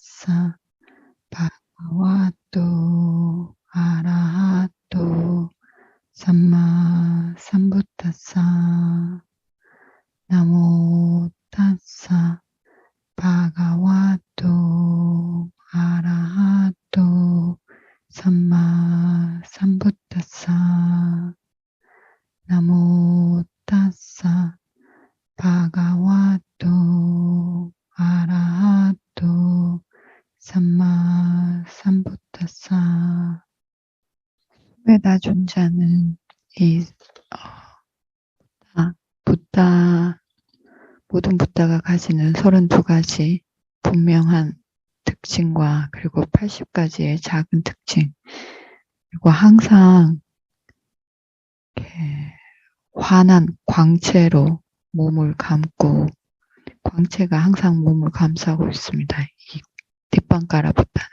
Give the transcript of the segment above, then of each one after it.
사 바가와또 아라하또 삼마 삼부타사 나모 타사 바가와또 아라하또 삼마 삼부타사 나모 타사 바가와또 아라하또 삼마 삼부타사. 메다 존자는 이 부다 모든 부다가 가지는 32가지 분명한 특징과 그리고 80가지의 작은 특징, 그리고 항상 이렇게 환한 광채로 몸을 감고, 광채가 항상 몸을 감싸고 있습니다. 이 뒷방가라 부다는.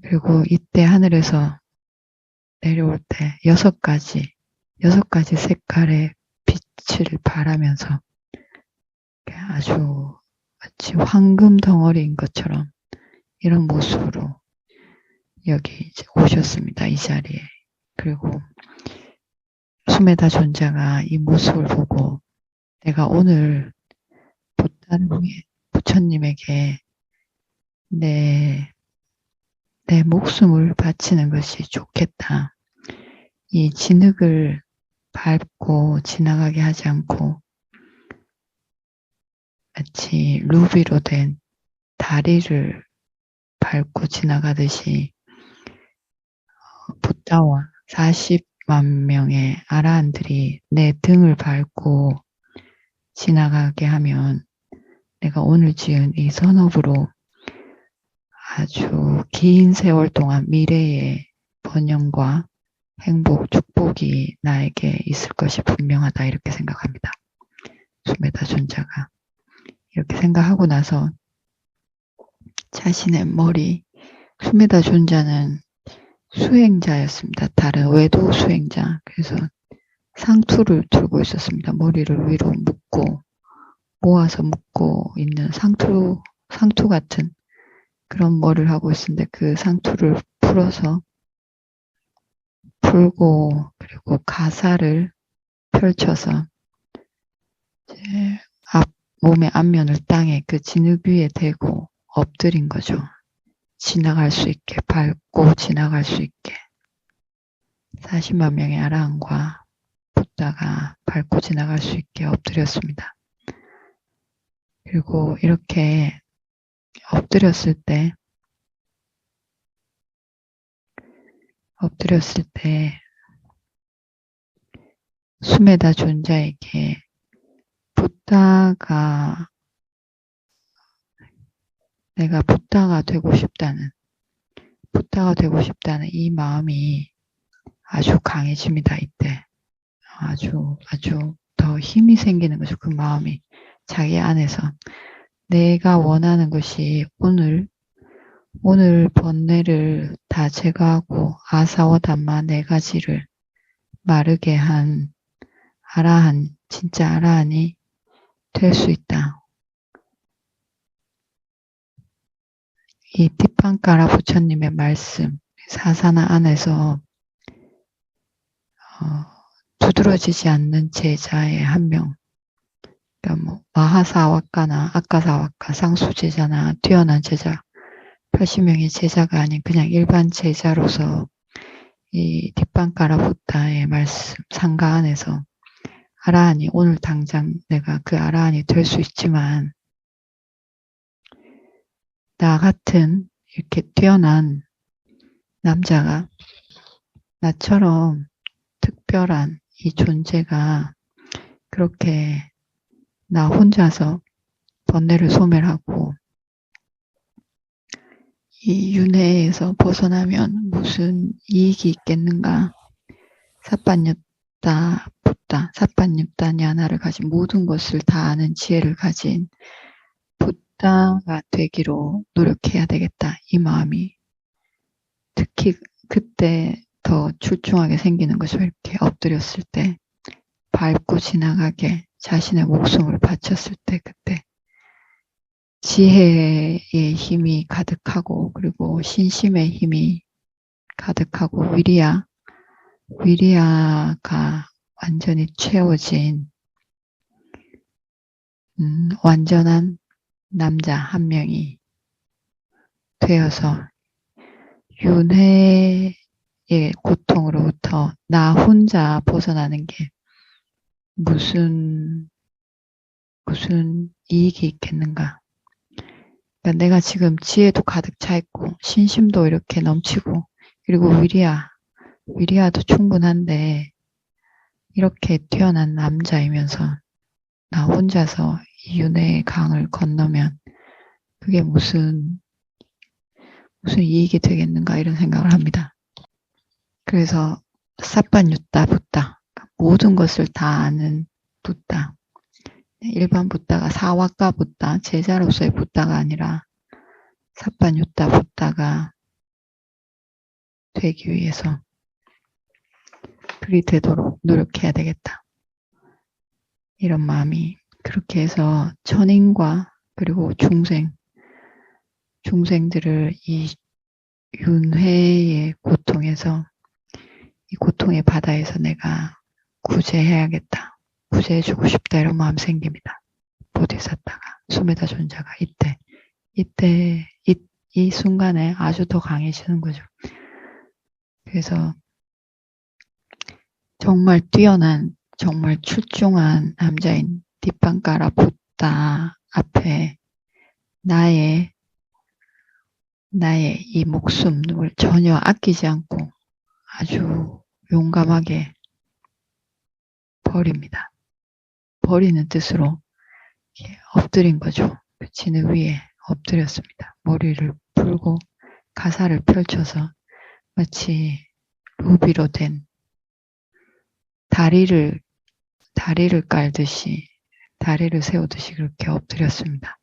그리고 이때 하늘에서 내려올 때 6가지 색깔의 빛을 발하면서 아주 마치 황금 덩어리인 것처럼 이런 모습으로 여기 이제 오셨습니다. 이 자리에. 그리고 수메다 존자가 이 모습을 보고 내가 오늘 부처님에게 내 목숨을 바치는 것이 좋겠다. 이 진흙을 밟고 지나가게 하지 않고 마치 루비로 된 다리를 밟고 지나가듯이 부다와 40만 명의 아라한들이 내 등을 밟고 지나가게 하면 내가 오늘 지은 이 선업으로 아주 긴 세월 동안 미래의 번영과 행복, 축복이 나에게 있을 것이 분명하다, 이렇게 생각합니다. 수메다 존자가 이렇게 생각하고 나서 자신의 머리, 수메다 존자는 수행자였습니다. 다른 외도 수행자. 그래서 상투를 들고 있었습니다. 머리를 위로 모아서 묶고 있는 상투 같은 그런 머리를 하고 있었는데, 그 상투를 풀고 그리고 가사를 펼쳐서 이제 몸의 앞면을 땅에 그 진흙 위에 대고 엎드린 거죠. 지나갈 수 있게, 밟고 지나갈 수 있게. 40만 명의 아라한과 부다가 밟고 지나갈 수 있게 엎드렸습니다. 그리고 이렇게 엎드렸을 때 수메다 존자에게 내가 부다가 되고 싶다는 이 마음이 아주 강해집니다. 이때 아주 더 힘이 생기는 거죠. 그 마음이 자기 안에서 내가 원하는 것이 오늘 번뇌를 다 제거하고 아사와 담마 4가지를 마르게 한 아라한, 진짜 아라한이 될 수 있다. 이 띠팡가라 부처님의 말씀, 사사나 안에서 두드러지지 않는 제자의 한 명, 그러니까 마하사와카나 아까사와카, 상수제자나 뛰어난 제자, 80명의 제자가 아닌 그냥 일반 제자로서 이 뒷방가라 부다의 말씀, 상가 안에서 아라한이, 오늘 당장 내가 그 아라한이 될 수 있지만 나 같은 이렇게 뛰어난 남자가, 나처럼 특별한 이 존재가 그렇게 나 혼자서 번뇌를 소멸하고 이 윤회에서 벗어나면 무슨 이익이 있겠는가? 사빠뉴타 냐나를 가진, 모든 것을 다 아는 지혜를 가진 부다가 되기로 노력해야 되겠다. 이 마음이 특히 그때 더 출중하게 생기는 거죠. 이렇게 엎드렸을 때, 밟고 지나가게 자신의 목숨을 바쳤을 때, 그때 지혜의 힘이 가득하고 그리고 신심의 힘이 가득하고 위리아가 완전히 채워진 완전한 남자 한 명이 되어서 윤회의 고통으로부터 나 혼자 벗어나는 게 무슨 이익이 있겠는가. 그러니까 내가 지금 지혜도 가득 차 있고 신심도 이렇게 넘치고 그리고 위리아도 충분한데 이렇게 뛰어난 남자이면서 나 혼자서 이 윤회의 강을 건너면 그게 무슨 이익이 되겠는가 이런 생각을 합니다. 그래서 사빠뉴타 붓다 모든 것을 다 아는 붓다 일반 붓다가 사와카 붓다 제자로서의 붓다가 아니라 사빠뉴타 붓다가 되기 위해서 그리 되도록 노력해야 되겠다. 이런 마음이 그렇게 해서 천인과 그리고 중생들을 이 윤회의 고통에서 이 고통의 바다에서 내가 구제해야겠다. 구제해주고 싶다 이런 마음 생깁니다. 보디사타가 수메다 존자가 이 순간에 아주 더 강해지는 거죠. 그래서 정말 뛰어난 정말 출중한 남자인 디판까라 붓다 앞에 나의 이 목숨을 전혀 아끼지 않고 아주 용감하게 버립니다. 버리는 뜻으로 엎드린 거죠. 그 진흙 위에 엎드렸습니다. 머리를 풀고 가사를 펼쳐서 마치 루비로 된 다리를 깔듯이 다리를 세우듯이 그렇게 엎드렸습니다.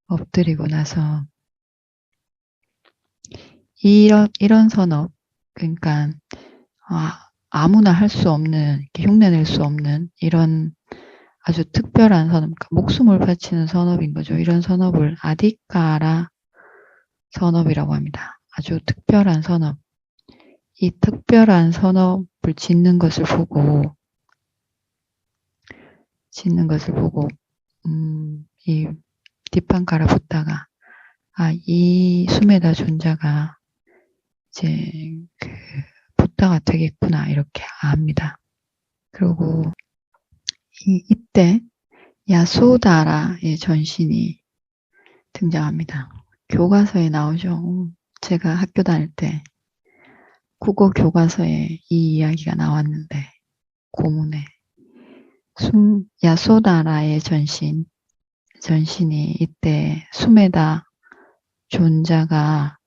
엎드리고 나서 이런 선업 그러니까 아무나 할 수 없는 흉내낼 수 없는 이런 아주 특별한 선업 그러니까 목숨을 바치는 선업인 거죠. 이런 선업을 아디까라 선업이라고 합니다. 아주 특별한 선업 이 특별한 선업을 짓는 것을 보고 이 디판카라 붓다가 이 수메다 존자가 이제 그 붓다가 되겠구나 이렇게 압니다. 그리고 이때 야소다라의 전신이 등장합니다. 교과서에 나오죠. 제가 학교 다닐 때 국어 교과서에 이 이야기가 나왔는데 고문에 야소다라의 전신이 이때 수메다 존자가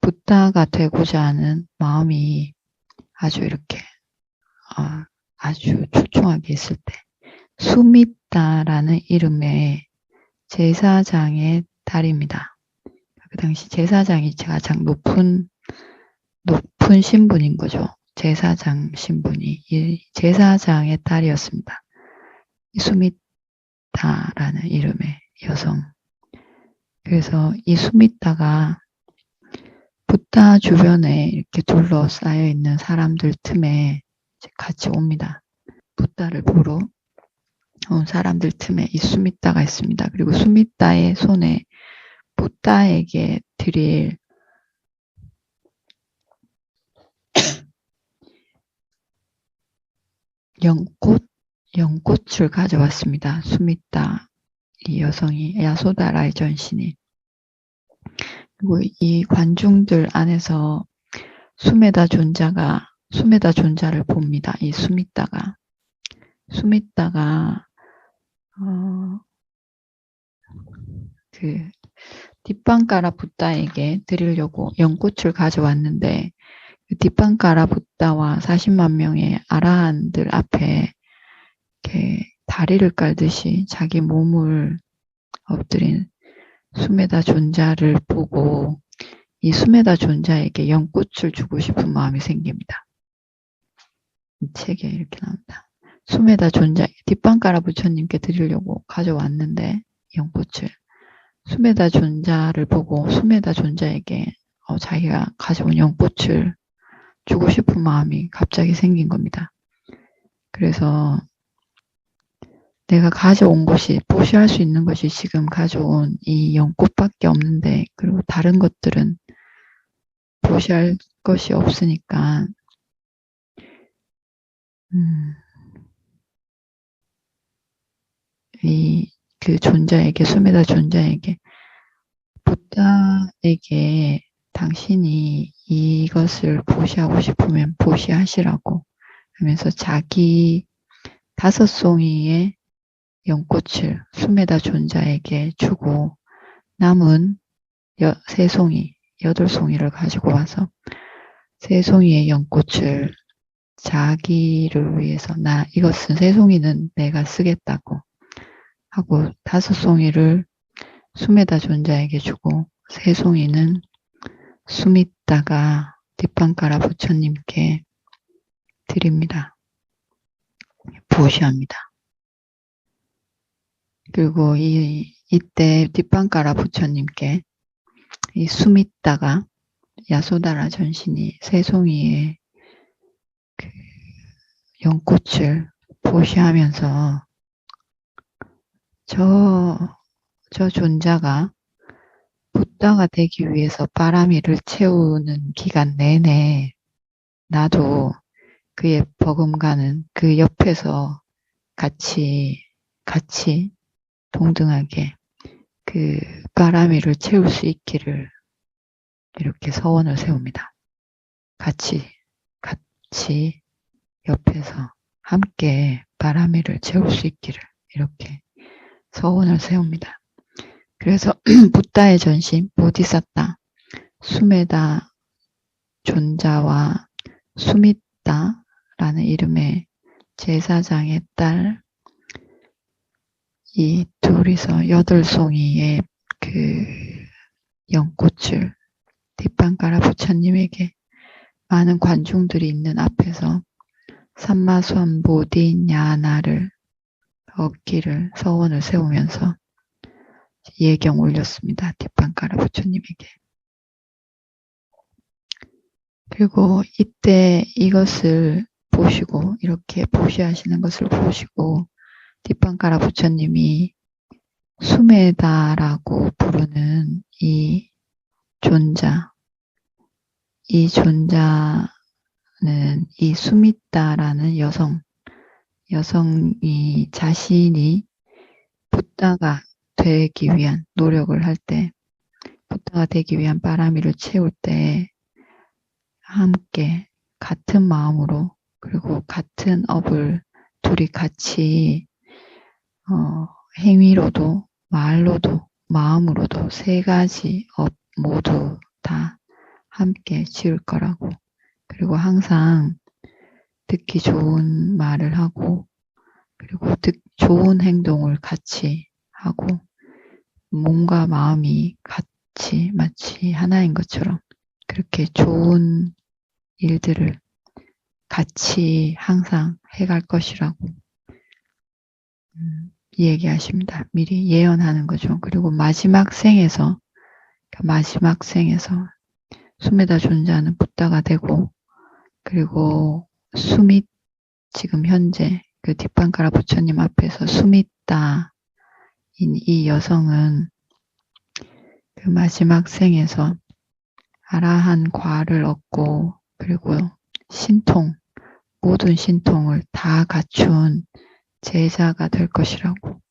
붓다가 되고자 하는 마음이 아주 이렇게 아주 출중하게 있을 때 수미따라는 이름의 제사장의 딸입니다. 그 당시 제사장이 가장 높은 신분인 거죠. 제사장 신분이 이 제사장의 딸이었습니다. 수미따라는 이름의 여성. 그래서 이 수미따가 붓다 주변에 이렇게 둘러싸여 있는 사람들 틈에 같이 옵니다. 붓다를 보러 온 사람들 틈에 이 수미따가 있습니다. 그리고 수미따의 손에 붓다에게 드릴 연꽃을 가져왔습니다. 수미따 이 여성이 야소다라의 전신이. 그리고 이 관중들 안에서 수메다 존자를 봅니다. 이 수미따가 그 뒷방가라 붓다에게 드리려고 연꽃을 가져왔는데 그 뒷방가라 붓다와 40만 명의 아라한들 앞에 이렇게 다리를 깔듯이 자기 몸을 엎드린 수메다 존자를 보고 이 수메다 존자에게 연꽃을 주고 싶은 마음이 생깁니다. 이 책에 이렇게 나옵니다. 수메다 존자 뒷방가라 부처님께 드리려고 가져왔는데 연꽃을 수메다 존자를 보고 수메다 존자에게 자기가 가져온 연꽃을 주고 싶은 마음이 갑자기 생긴 겁니다. 그래서 내가 가져온 것이, 보시할 수 있는 것이 지금 가져온 이 연꽃밖에 없는데, 그리고 다른 것들은 보시할 것이 없으니까, 그 존자에게, 수메다 존자에게, 부다에게 당신이 이것을 보시하고 싶으면 보시하시라고 하면서 자기 5송이의 연꽃을 수메다 존자에게 주고 남은 3송이, 8송이를 가지고 와서 3송이의 연꽃을 자기를 위해서 이것은 3송이는 내가 쓰겠다고 하고 5송이를 수메다 존자에게 주고 3송이는 수미다가 뒷방가라 부처님께 드립니다. 보시합니다. 그리고 이때 뒷방가라 부처님께 이 수미다가 야소다라 전신이 3송이의 그 연꽃을 보시하면서 저 존자가 부다가 되기 위해서 바라미를 채우는 기간 내내 나도 그의 버금가는 그 옆에서 같이 동등하게 그 바라미를 채울 수 있기를 이렇게 서원을 세웁니다. 같이 옆에서 함께 바라미를 채울 수 있기를 이렇게 서원을 세웁니다. 그래서 부다의 전신 보디사타 수메다 존자와 수미다라는 이름의 제사장의 딸 이 둘이서 8송이의 그 연꽃을 뒷방가라 부처님에게 많은 관중들이 있는 앞에서 삼마선보디냐나를 얻기를 서원을 세우면서 예경 올렸습니다. 뒷방가라 부처님에게. 그리고 이때 이것을 보시고 이렇게 보시하시는 것을 보시고 뒷방가라 부처님이 수메다라고 부르는 이 존자는 이 수미다라는 여성이 자신이 부다가 되기 위한 노력을 할 때, 부다가 되기 위한 바라미를 채울 때 함께 같은 마음으로 그리고 같은 업을 둘이 같이 행위로도 말로도 마음으로도 3가지 업 모두 다 함께 지을 거라고 그리고 항상 듣기 좋은 말을 하고 그리고 좋은 행동을 같이 하고 몸과 마음이 같이 마치 하나인 것처럼 그렇게 좋은 일들을 같이 항상 해갈 것이라고 얘기하십니다. 미리 예언하는 거죠. 그리고 마지막 생에서 수메다 존자는 부다가 되고 그리고 지금 현재 그 뒷방가라 부처님 앞에서 수미다인 이 여성은 그 마지막 생에서 아라한 과를 얻고 그리고 모든 신통을 다 갖춘 제자가 될 것이라고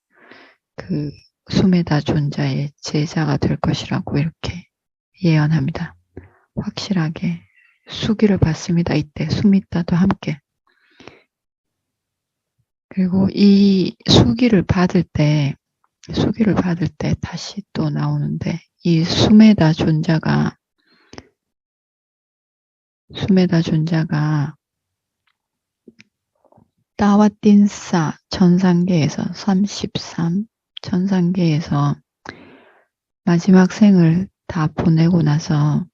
그 수메다 존자의 제자가 될 것이라고 이렇게 예언합니다. 확실하게 수기를 받습니다. 이때 수미다도 함께. 그리고 이 수기를 받을 때 다시 또 나오는데 이 수메다 존자가 따와틴사 천상계에서 33 천상계에서 마지막 생을 다 보내고 나서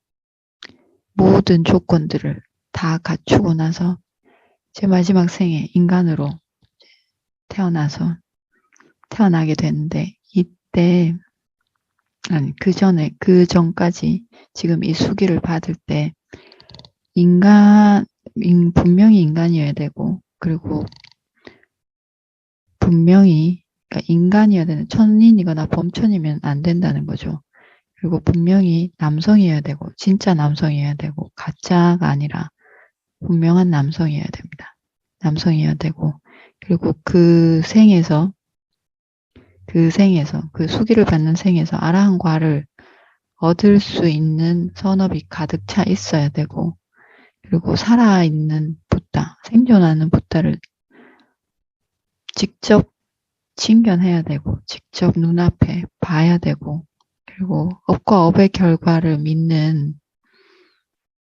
모든 조건들을 다 갖추고 나서 제 마지막 생에 인간으로 태어나게 되는데 이때 아니, 그 전까지 지금 이 수기를 받을 때 분명히 인간이어야 되고, 그리고 분명히, 그러니까 인간이어야 되는, 천인이거나 범천이면 안 된다는 거죠. 그리고 분명히 남성이어야 되고, 진짜 남성이어야 되고, 가짜가 아니라 분명한 남성이어야 됩니다. 남성이어야 되고, 그리고 그 수기를 받는 생에서 아라한과를 얻을 수 있는 선업이 가득 차 있어야 되고, 그리고 살아있는 붓다, 생존하는 붓다를 직접 직견해야 되고, 직접 눈앞에 봐야 되고, 그리고 업과 업의 결과를 믿는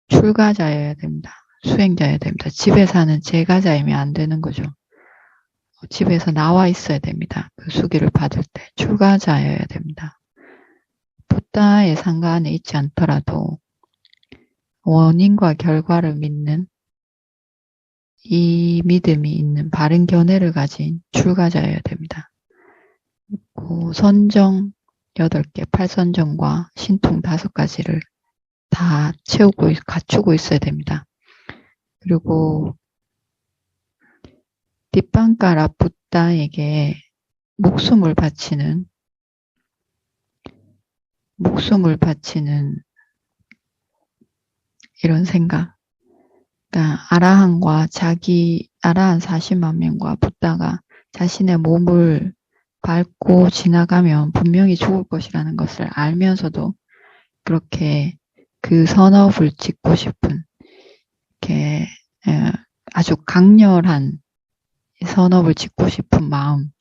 출가자여야 됩니다. 수행자여야 됩니다. 집에 사는 제가자이면 안 되는 거죠. 집에서 나와 있어야 됩니다. 그 수기를 받을 때 출가자여야 됩니다. 붓다의 상가 안에 있지 않더라도 원인과 결과를 믿는 이 믿음이 있는 바른 견해를 가진 출가자여야 됩니다. 그리고 선정 8개, 팔선정과 신통 5가지를 다 갖추고 있어야 됩니다. 그리고 뒷방가라 붓다에게 목숨을 바치는 이런 생각. 그러니까 아라한 40만 명과 붓다가 자신의 몸을 밟고 지나가면 분명히 죽을 것이라는 것을 알면서도 그렇게 그 선업을 짓고 싶은, 이렇게 아주 강렬한 선업을 짓고 싶은 마음,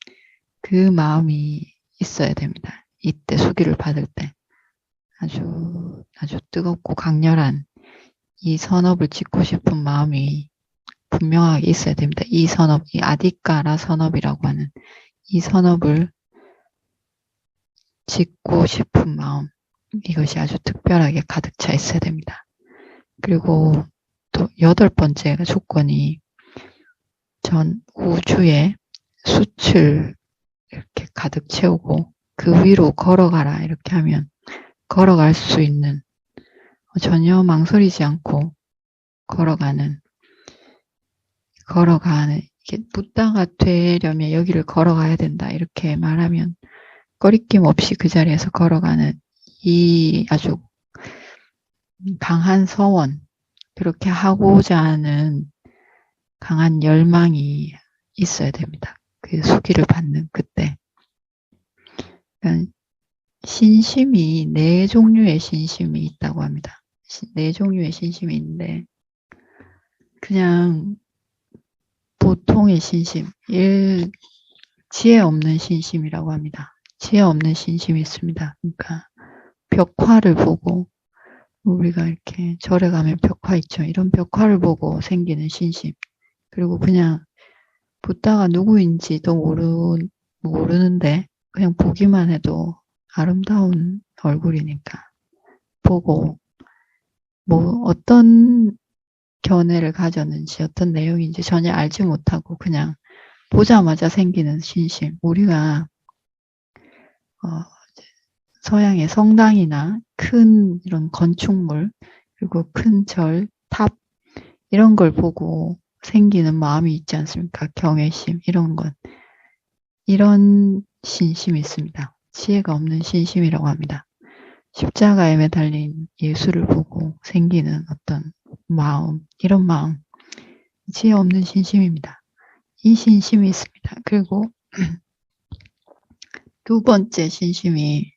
그 마음이 있어야 됩니다. 이때 수기를 받을 때 아주 뜨겁고 강렬한 이 선업을 짓고 싶은 마음이 분명하게 있어야 됩니다. 이 선업, 이 아디까라 선업이라고 하는 이 선업을 짓고 싶은 마음, 이것이 아주 특별하게 가득 차 있어야 됩니다. 그리고 또 8번째 조건이 전 우주에 숯을 이렇게 가득 채우고 그 위로 걸어가라 이렇게 하면 걸어갈 수 있는, 전혀 망설이지 않고 걸어가는 이게 붓다가 되려면 여기를 걸어가야 된다 이렇게 말하면 꺼리낌 없이 그 자리에서 걸어가는 이 아주 강한 서원, 그렇게 하고자 하는 강한 열망이 있어야 됩니다. 그 수기를 받는 그때. 그러니까 신심이 4종류의 신심이 있다고 합니다. 4종류의 신심이 있는데 그냥 보통의 신심, 지혜 없는 신심이라고 합니다. 지혜 없는 신심이 있습니다. 그러니까 벽화를 보고, 우리가 이렇게 절에 가면 벽화 있죠. 이런 벽화를 보고 생기는 신심. 그리고 그냥 붓다가 누구인지도 모르는데 그냥 보기만 해도 아름다운 얼굴이니까 보고, 뭐 어떤 견해를 가졌는지 어떤 내용인지 전혀 알지 못하고 그냥 보자마자 생기는 신심. 우리가 서양의 성당이나 큰 이런 건축물, 그리고 큰 절, 탑 이런 걸 보고 생기는 마음이 있지 않습니까? 경외심 이런 것. 이런 신심이 있습니다. 지혜가 없는 신심이라고 합니다. 십자가에 매달린 예수를 보고 생기는 어떤 마음, 이런 마음, 지혜 없는 신심입니다. 이 신심이 있습니다. 그리고 2번째 신심이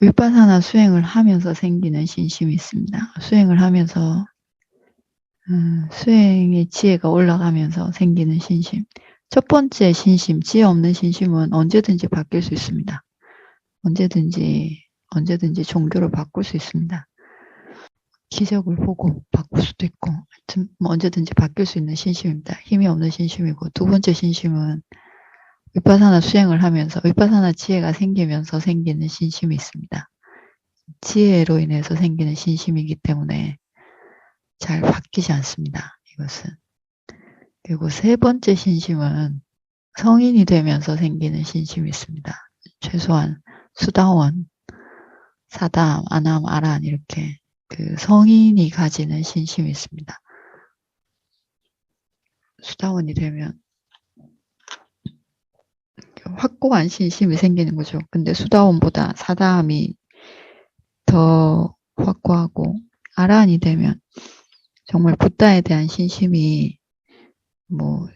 윗바사나 수행을 하면서 생기는 신심이 있습니다. 수행을 하면서 수행의 지혜가 올라가면서 생기는 신심. 첫 번째 신심, 지혜 없는 신심은 언제든지 바뀔 수 있습니다. 언제든지 종교를 바꿀 수 있습니다. 기적을 보고 바꿀 수도 있고, 하여튼 언제든지 바뀔 수 있는 신심입니다. 힘이 없는 신심이고, 2번째 신심은 윗바사나 수행을 하면서 윗바사나 지혜가 생기면서 생기는 신심이 있습니다. 지혜로 인해서 생기는 신심이기 때문에 잘 바뀌지 않습니다. 이것은. 그리고 3번째 신심은 성인이 되면서 생기는 신심이 있습니다. 최소한 수다원, 사담, 아남, 아란 이렇게 그 성인이 가지는 신심이 있습니다. 수다원이 되면 확고한 신심이 생기는 거죠. 근데 수다원보다 사담이 더 확고하고 아란이 되면 정말 붓다에 대한 신심이 뭐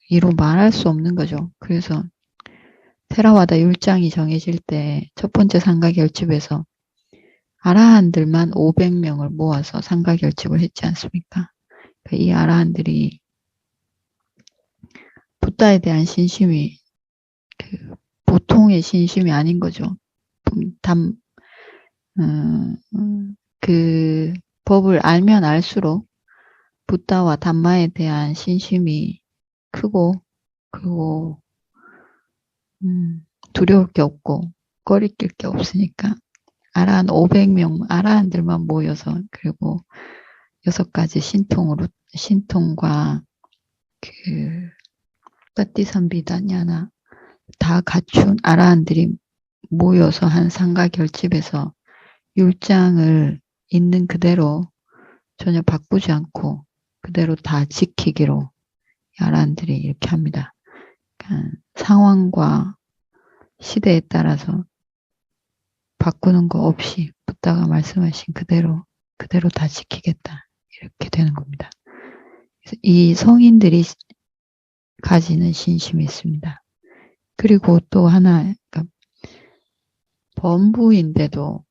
이루 말할 수 없는 거죠. 그래서 테라와다 율장이 정해질 때 첫 번째 상가결집에서 아라한들만 500명을 모아서 상가결집을 했지 않습니까? 이 아라한들이 붓다에 대한 신심이 그 보통의 신심이 아닌 거죠. 그 법을 알면 알수록 붓다와 담마에 대한 신심이 크고 그리고 두려울 게 없고 꺼리낄 게 없으니까 아라한 500명 아라한들만 모여서 그리고 6가지 신통과 그 따띠선비다냐나 다 갖춘 아라한들이 모여서 한 상가결집에서 율장을 있는 그대로 전혀 바꾸지 않고 그대로 다 지키기로 아라한들이 이렇게 합니다. 그러니까 상황과 시대에 따라서 바꾸는 거 없이 붓다가 말씀하신 그대로 다 지키겠다 이렇게 되는 겁니다. 그래서 이 성인들이 가지는 신심이 있습니다. 그리고 또 하나 그러니까 범부인데도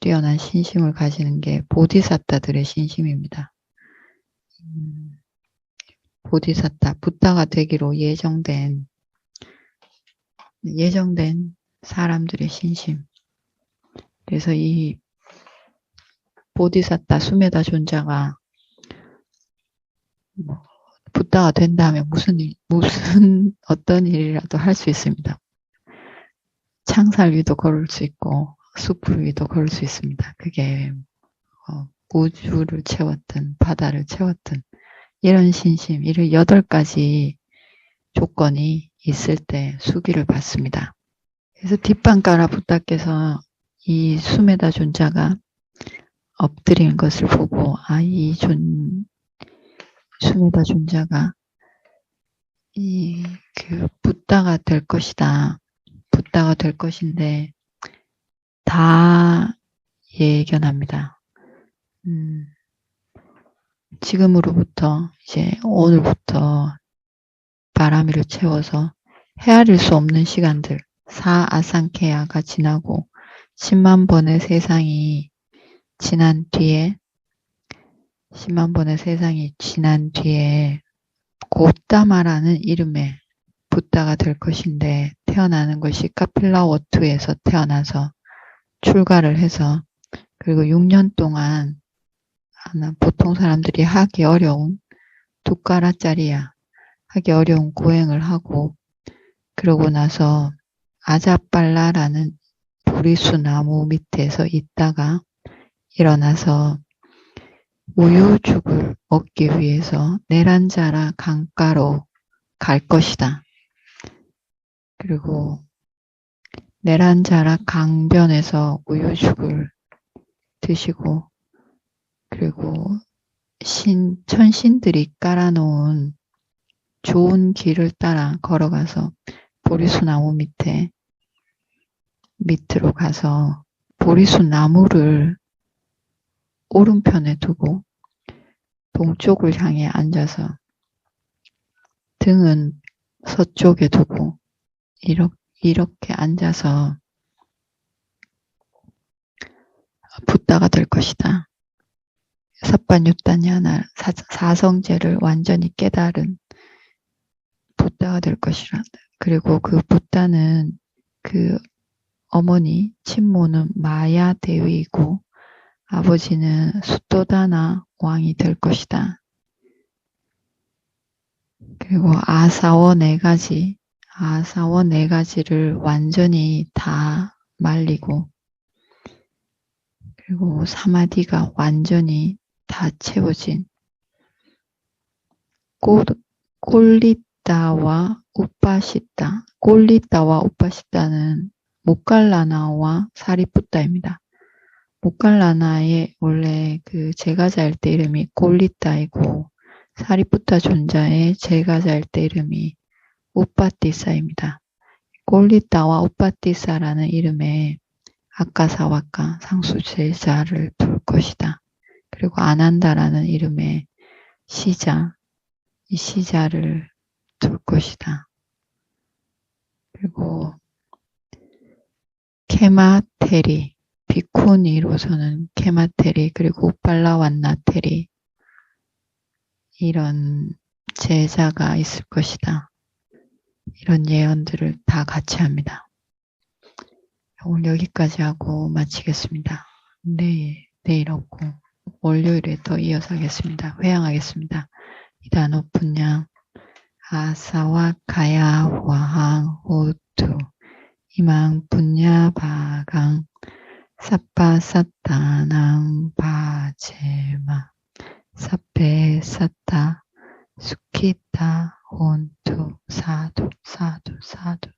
뛰어난 신심을 가지는 게 보디사tta들의 신심입니다. 보디사tta, 붓다가 되기로 예정된 사람들의 신심. 그래서 이 보디사tta 수메다 존자가 붓다가 된다면 무슨 어떤 일이라도 할 수 있습니다. 창살 위도 걸을 수 있고 숲을 위도 걸을 수 있습니다. 그게 우주를 채웠든 바다를 채웠든 이런 신심, 이런 8가지 조건이 있을 때 수기를 받습니다. 그래서 뒷방가라 붓다께서 이 수메다 존자가 엎드리는 것을 보고 이 수메다 존자가 붓다가 될 것이다. 붓다가 될 것인데 다 예견합니다. 지금으로부터 이제 오늘부터 바람이를 채워서 헤아릴 수 없는 시간들 사아상케야가 지나고 10만 번의 세상이 지난 뒤에 고따마라는 이름의 붓다가 될 것인데 태어나는 것이 카필라워투에서 태어나서 출가를 해서 그리고 6년 동안 보통 사람들이 하기 어려운 두까라짜리야 하기 어려운 고행을 하고 그러고 나서 아자빨라라는 보리수 나무 밑에서 있다가 일어나서 우유죽을 먹기 위해서 네란자라 강가로 갈 것이다. 그리고 네란자라 강변에서 우유죽을 드시고 그리고 천신들이 깔아놓은 좋은 길을 따라 걸어가서 보리수 나무 밑으로 가서 보리수 나무를 오른편에 두고 동쪽을 향해 앉아서 등은 서쪽에 두고 이렇게 앉아서 붓다가 될 것이다. 삿바뉴타냐나 사성제를 완전히 깨달은 붓다가 될 것이라. 그리고 그 붓다는 그 어머니 친모는 마야 대위이고 아버지는 수토다나 왕이 될 것이다. 그리고 아사워 4가지를 완전히 다 말리고 그리고 사마디가 완전히 다 채워진 꼴리따와 우빠시따는 모칼라나와 사리푸타입니다. 모칼라나의 원래 그 제가자일 때 이름이 꼴리따이고 사리푸타 존자의 제가자일 때 이름이 우빠띠사입니다. 꼴리따와 우빠띠사라는 이름에 아까사와까 상수제자를 둘 것이다. 그리고 아난다라는 이름의 시자, 이 시자를 둘 것이다. 그리고 케마테리, 비쿠니로서는 케마테리, 그리고 우팔라완나테리 이런 제자가 있을 것이다. 이런 예언들을 다 같이 합니다. 오늘 여기까지 하고 마치겠습니다. 내일 없고 월요일에 더 이어서 하겠습니다. 회양하겠습니다. 이단오 분양 아사와 가야 와항 호투 이망 분야 바강 사빠사따낭 바제마 사페 사따 수키타 혼투 사두 사두 사두